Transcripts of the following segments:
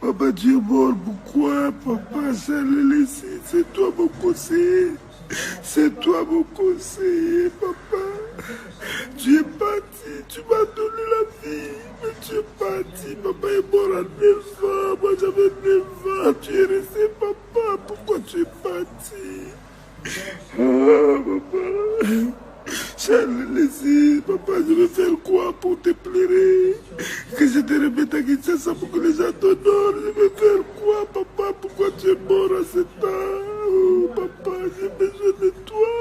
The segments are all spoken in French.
Papa, tu es mort, pourquoi? Papa, c'est toi mon conseiller. C'est toi mon conseiller, papa. Tu es parti, tu m'as donné la vie, mais tu es parti. Papa est mort à 9 ans, moi j'avais 9 ans. Tu es resté, papa, pourquoi tu es parti? Ah, papa. Charles, papa, je vais faire quoi pour te plaire? Que je te remette à Kinshasa pour que les gens t'honorent. Je vais faire quoi, papa? Pourquoi tu es mort à cet âge? Oh, papa, j'ai besoin de toi.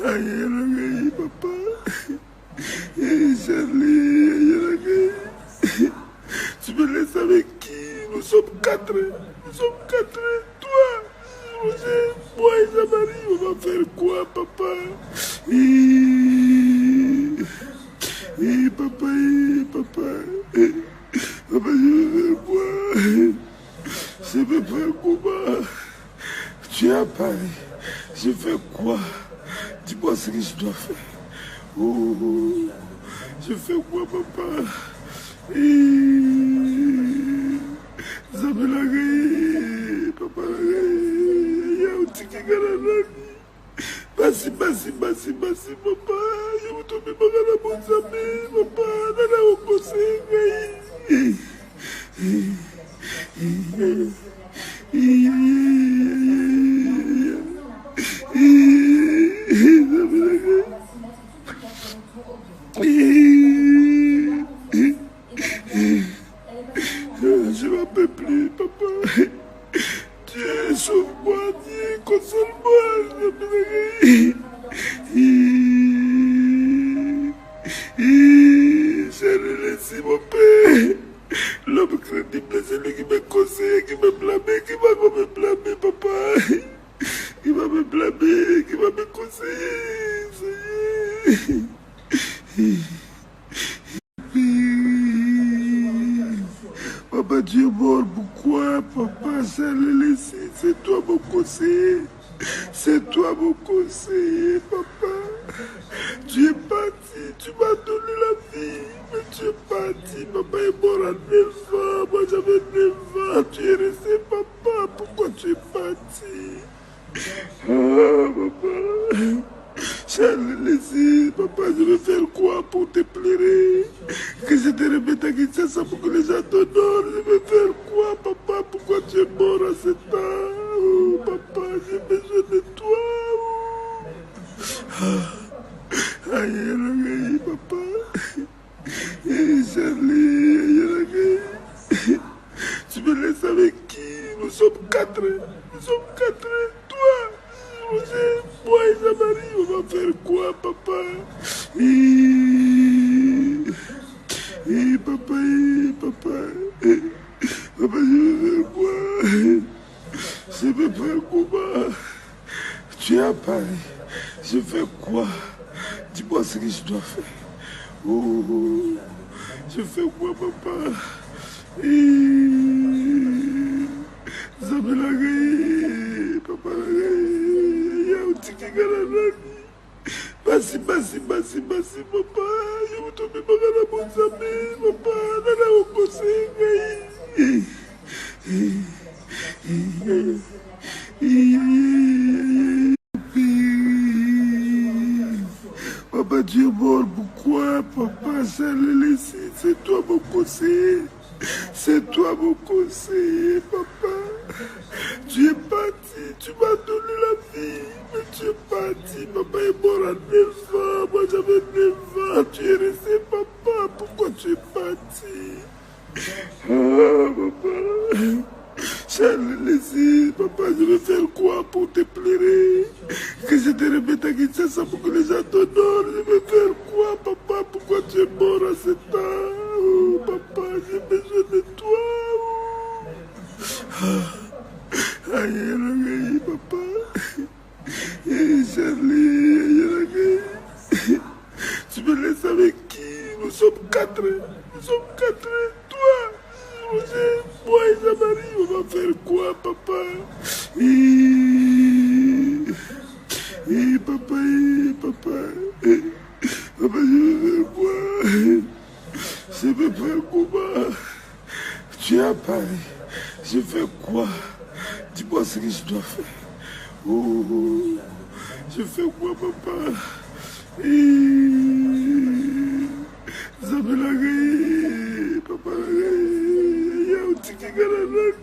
Aïe, aïe, papa. Charlie, aïe, tu me laisses avec qui? Nous sommes 4. Nous sommes 4. Toi, Roger, moi et Jean-Marie, on va faire quoi, papa? Papa, papa, je vais faire quoi? Je vais faire comment? Tu es à Paris. Je fais quoi? Dis-moi ce que je dois faire. Oh, je fais quoi, papa? Zabelagaï, papa, il y a un petit qui gagne. Basi, papa. Je vous tombe pas dans la bonne amie, papa. Dans la opposée, je m'en peux plus, papa. Dieu, sauve-moi, Dieu, console-moi. J'ai laissé mon père. L'homme crédible, c'est lui qui m'a conseillé, qui m'a blâmé, qui va me blâmer, papa. Qui va me blâmer, qui va me conseiller. Ça y est. Papa, tu es mort, pourquoi? Papa, c'est toi mon conseiller. C'est toi mon conseiller, papa. Tu es parti, tu m'as donné la vie, mais tu es parti. Papa est mort à 9 ans, moi j'avais 9 ans. Tu es resté, papa, pourquoi tu es parti? Ah, papa. Charles, papa, je vais faire quoi pour te plaire? Que je te remette à Kinshasa pour que les gens t'honorent. Je vais faire quoi, papa? Pourquoi tu es mort à cet âge? Oh, papa, j'ai besoin de toi. Aïe, aïe, papa. Charlie, aïe. Tu me laisses avec qui? Nous sommes 4. Nous sommes 4. Toi, Roger, moi et Jean-Marie, on va faire quoi, papa? Papa, je vais faire quoi? Je vais faire comment? Tu es à Paris. Je fais quoi? Dis-moi ce que je dois faire. Oh, je fais quoi, papa? Zabelagaï, papa, il y a un petit qui gagne. Basi, papa. Je vous tombe pas dans la bonne amie, papa. Dans la opposée, Papa, tu es mort, pourquoi? Papa, c'est toi mon conseiller. C'est toi mon conseiller, papa. Tu es parti, tu m'as donné la vie, mais tu es parti. Papa est mort à 9 ans, moi j'avais 9 ans. Tu es resté, papa, pourquoi tu es parti? Ah, papa. Charles, papa, je vais faire quoi pour te plaire? Que je te remette à Kinshasa pour que les gens t'honorent. Je vais faire quoi, papa? Pourquoi tu es mort à cet âge? Oh, papa, j'ai besoin de toi. Aïe, aïe, papa. Charlie, aïe. Tu me laisses avec qui? Nous sommes 4. Nous sommes 4. Toi, Roger, moi et Jean-Marie, on va faire quoi, papa? Papa. Papa, je vais faire quoi? Je vais faire comment? Tu es à Paris. Je fais quoi? Dis-moi ce que je dois faire. Oh, je fais quoi, papa? Zamelagay, papa, il y a un petit qui gagne.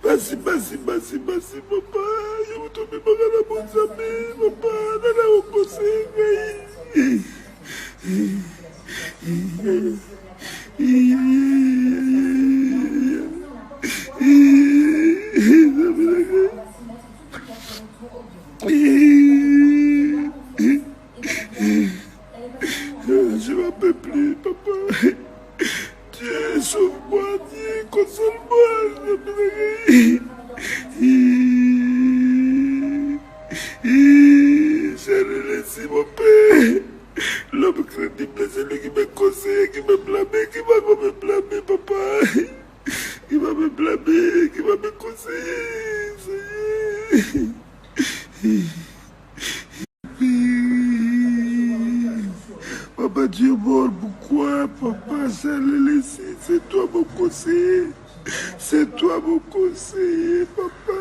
Basi, papa. Je vous tombe pas dans la bonne amie, papa. Dans la haute conseil. Je m'en peux plus, papa. Dieu, sauve-moi, Dieu, console-moi. J'ai laissé mon père. L'homme crédible, c'est lui qui m'a conseillé, qui m'a blâmé, qui va me blâmer, papa. Qui va me blâmer, qui va me conseiller. Papa, tu es mort, pourquoi? Papa, c'est toi mon conseiller. C'est toi mon conseiller, papa.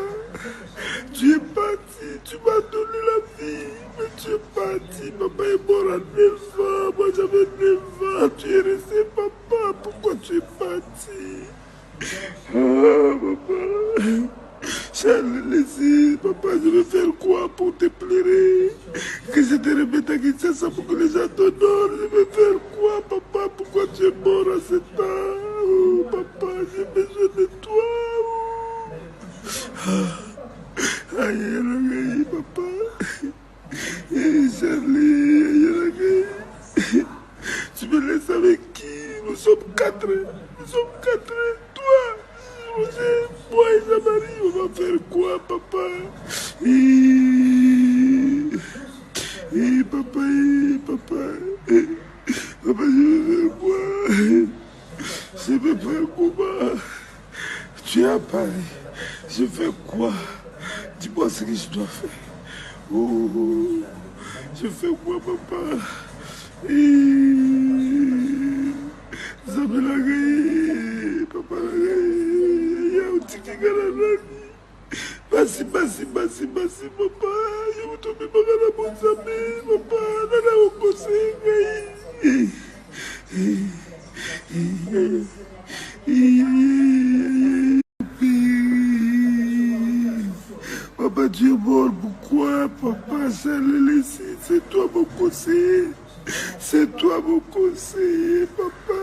Tu es parti, tu m'as donné la vie, mais tu es parti. Papa est mort à 9 ans, moi j'avais 9 ans. Tu es resté, papa, pourquoi tu es parti? Ah, papa. J'ai laissé, papa, je vais faire quoi pour te pleurer? Que je te remette à Kinshasa pour que les gens t'honorent. Je vais faire quoi, papa? Pourquoi tu es mort à cet temps? Oh, papa, j'ai besoin de toi. Aïe, aïe, papa. Charlie, tu me laisses avec qui? Nous sommes 4. Nous sommes 4. Toi, moi et Zamari, on va faire quoi, papa? Papa, papa. Papa, je vais faire quoi? Je vais faire comment? Tu es à Paris. Je fais quoi? Dis-moi ce que je dois faire. Oh, je fais quoi, papa? Zamelagay, papa, il y a un petit qui gagne. Basi, papa. Je vous tombe pas dans la bonne amie, papa. Dans la haute conseil. Papa, tu es mort, pourquoi? Papa, c'est toi mon conseiller. C'est toi mon conseiller, papa.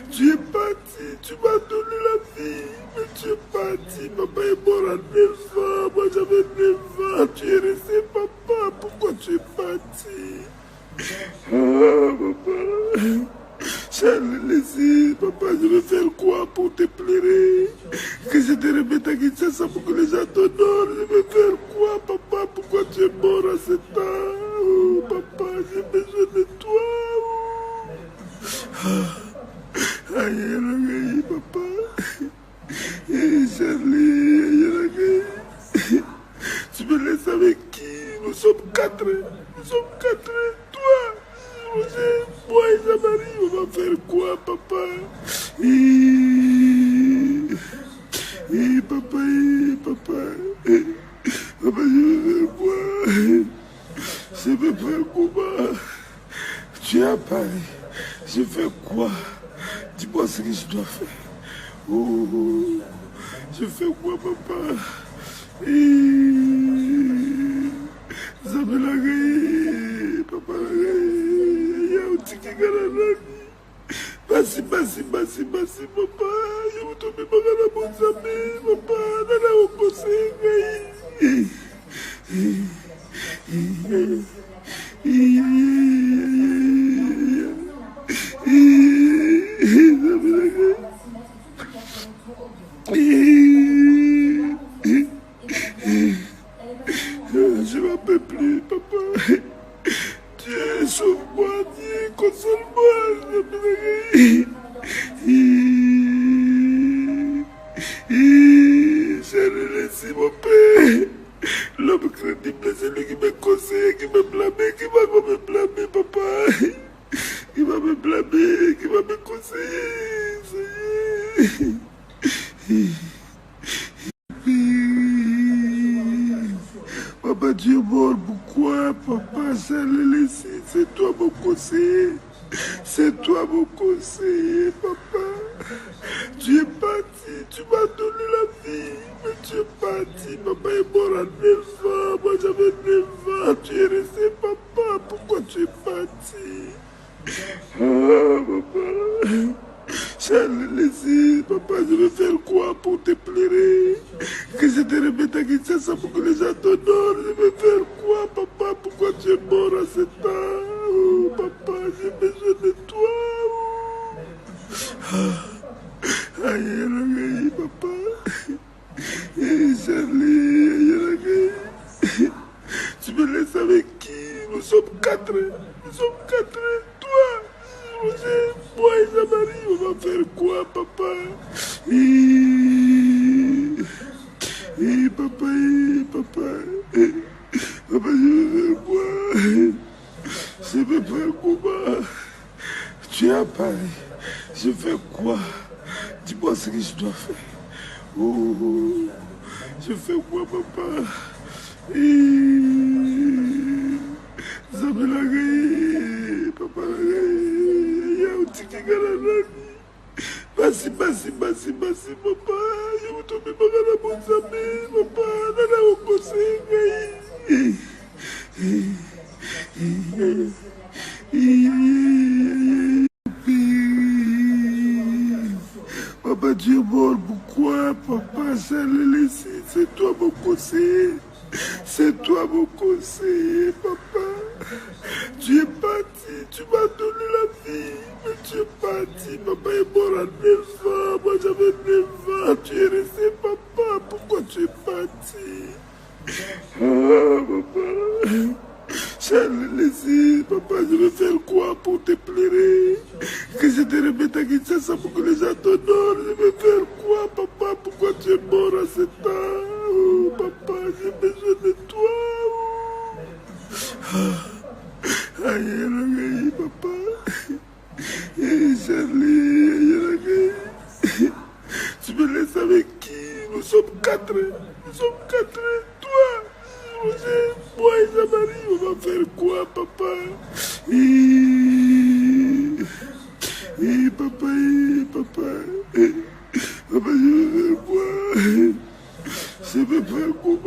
Tu es parti, tu m'as donné la vie, mais tu es parti. Papa est mort à 9 ans, moi j'avais 9 ans. Tu es resté, papa, pourquoi tu es parti? Ah, papa. J'ai laissé, papa, je vais faire quoi pour te pleurer? Que je te remette à Kinshasa pour que les gens t'honorent. Je vais faire quoi, papa? Pourquoi tu es mort à cet temps? Oh, papa, j'ai besoin de toi. Aïe, aïe, papa. Charlie, tu me laisses avec qui? Nous sommes 4. Nous sommes 4. Toi, moi et Zamari, on va faire quoi, papa? Papa, papa. Papa, je vais faire quoi? Je vais faire comment? Tu es à Paris. Je fais quoi? Dis-moi ce que je dois faire. Oh, je fais quoi, papa? Zamelagay, papa, il y a un petit qui gagne. Basi, papa. Je vous tombe pas dans la bonne amie, papa. Dans la haute conseil. Je m'en peux plus, papa. Dieu, sauve-moi, Dieu, console-moi. J'ai laissé mon père. L'homme crédible, c'est lui qui m'a conseillé, qui m'a blâmé, qui va me blâmer, papa. conseiller, ça y est. Papa, tu es mort, pourquoi? Papa, c'est toi mon conseiller. C'est toi mon conseiller, papa. Tu es parti, tu m'as donné la vie, mais tu es parti. Papa est mort à 9 ans, moi j'avais 9 ans. Tu es resté, papa, pourquoi tu es parti? Ah, papa. Charles, laissez, papa, je vais faire quoi pour te pleurer? Que je te remette à Kinshasa pour que les gens t'honorent. Je vais faire quoi, papa? Pourquoi tu es mort à cet âge? Oh, papa, j'ai besoin de toi. Aïe, papa. Charlie, tu me laisses avec qui? Nous sommes 4. Nous sommes 4. Toi, Roger, moi et Zamari, on va faire quoi, papa? Papa, papa. Papa, je vais faire quoi? Je vais faire quoi? Tu es à Paris. Je fais quoi? Dis-moi ce que je dois faire. Oh, je fais quoi, papa? Zamelagaï, papa, il y a un petit qui gagne. Basi, papa. Je vous tombe pas dans la bonne zamé, papa. Nana au conseil. Papa, tu es mort, pourquoi? Papa, c'est toi mon conseiller. C'est toi mon conseiller, papa. Tu es parti, tu m'as donné la vie, mais tu es parti. Papa est mort à 9 ans, moi j'avais 9 ans. Tu es resté, papa, pourquoi tu es parti? Ah, papa. Charles, laissez, papa, je vais faire quoi pour te pleurer? Que je te remette à Kinshasa pour que les gens t'honorent. Je vais faire quoi, papa? Pourquoi tu es mort à cet âge? Oh, papa, j'ai besoin de toi. Aïe, papa. Charlie, tu me laisses avec qui? Nous sommes 4. Nous sommes 4. Toi, Roger, moi et Zamari, on va faire quoi, papa? Papa. Papa, je vais faire quoi? Je vais faire quoi?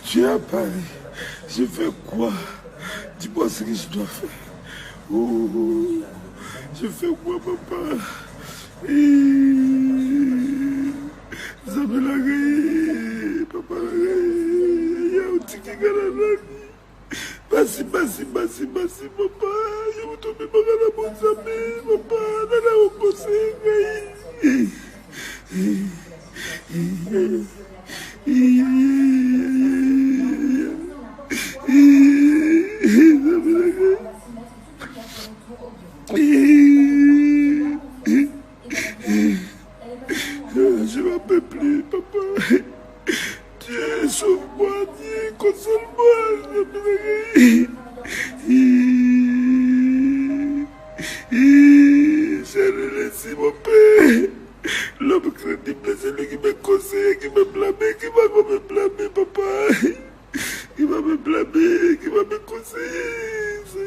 Tu es à Paris. Je fais quoi? Dis-moi ce que je dois faire. Oh, je fais quoi, papa? Zamelagaï, papa, il y a un petit qui gagne. Basi, papa. Je vous tombe pas dans la bonne zamé, papa. Nana au conseil. Je m'en peux plus, papa. Dieu, sauve-moi, Dieu, console-moi. J'ai laissé mon père. L'homme crédible, c'est lui qui m'a conseillé, qui m'a blâmé, qui va me blâmer, papa. Qui va me blâmer, qui va me conseiller. Ça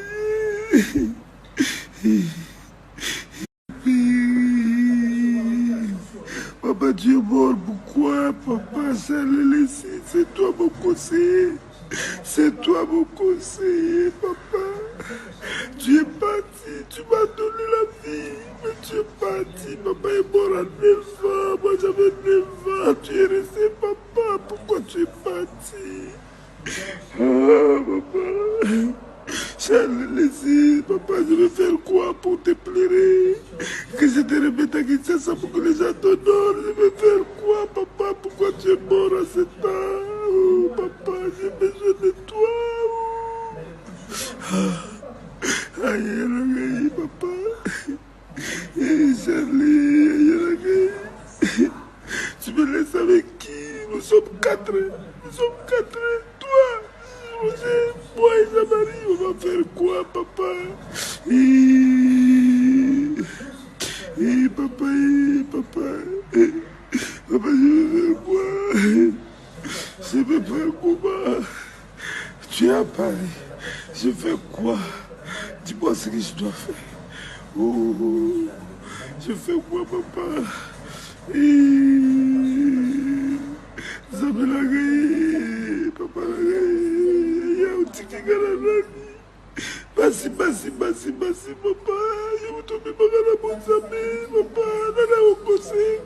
y est. Papa, tu es mort, pourquoi? Papa, c'est toi mon conseiller. C'est toi mon conseiller, papa. Tu es parti, tu m'as donné la vie, mais tu es parti. Papa est mort à 9 ans, moi j'avais 9 ans. Tu es resté, papa, pourquoi tu es parti? Ah, papa. Charles, laissez, papa, je vais faire quoi pour te pleurer? Que je te remette à Kinshasa pour que les gens t'honorent. Je vais faire quoi, papa? Pourquoi tu es mort à cet âge? Oh, papa, j'ai besoin de toi. Aïe, papa. Charlie, tu me laisses avec qui? Nous sommes 4. Nous sommes 4. Toi, Roger, moi et Zamari, on va faire quoi, papa? papa, papa, papa, je veux quoi? Je ne veux pas comment. Tu as parlé. Je fais quoi? Dis-moi ce que je dois faire. Oh, je fais quoi, papa? Ça me l'a gagné. Papa l'a gagné. Il y a un petit qui gagne la vie. Basi, papa. Je vous tombe pas dans la bonne amie, papa. Dans la haute conseil.